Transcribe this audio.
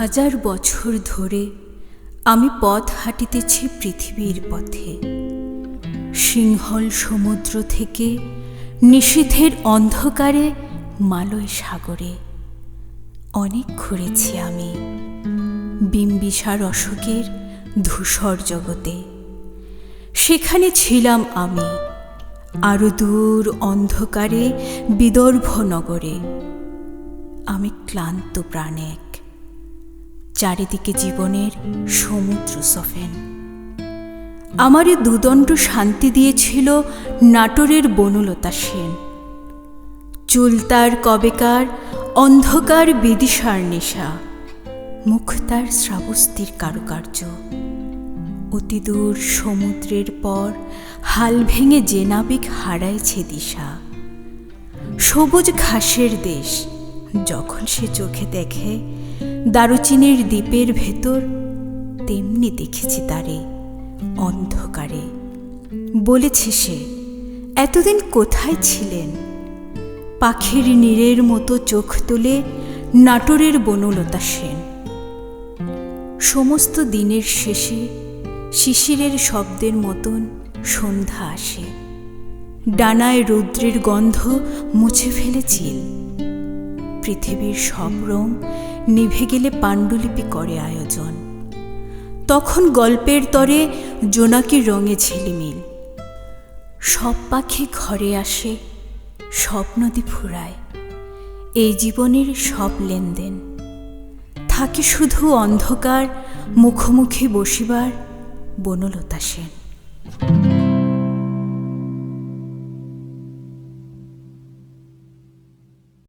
হাজার বছর ধরে আমি পথ হাঁটিতেছি পৃথিবীর পথে। সিংহল সমুদ্র থেকে নিশীথের অন্ধকারে মালয় সাগরে অনেক ঘুরেছি আমি, বিম্বিসার অশোকের ধূসর জগতে। সেখানে ছিলাম আমি, আরো দূর অন্ধকারে বিদর্ভ নগরে। আমি ক্লান্ত প্রাণেক, চারিদিকে জীবনের সমুদ্র সফেন। আমারে দুদণ্ড শান্তি দিয়েছিল নাটোরের বনলতা সেন। চুল তার কবেকার অন্ধকার বিদিশার নেশা, মুখ তার শ্রাবস্তির কারুকার্য। অতি দূর সমুদ্রের পর হাল ভেঙে যে নাবিক হারাইছে দিশা। সবুজ ঘাসের দেশ যখন সে চোখে দেখে, দারুচিনির দ্বীপের ভেতর তেমনি দেখেছি তারে অন্ধকারে। বলেছে সে, এতদিন কোথায় ছিলেন? পাখির নীড়ের মতো চোখ তুলে নাটোরের বনলতা সেন। সমস্ত দিনের শেষে শিশিরের শব্দের মতন সন্ধ্যা আসে। ডানায় রৌদ্রের গন্ধ মুছে ফেলে চিল। পৃথিবীর সব রং নিভে গেলে পাণ্ডুলিপি করে আয়োজন। তখন গল্পের তরে জোনাকির রঙে ঝিলিমিল। সব পাখি ঘরে আসে, সব নদী ফুরায়। এই জীবনের সব লেনদেন থাকে শুধু অন্ধকার মুখোমুখি বসিবার বনলতা সেন।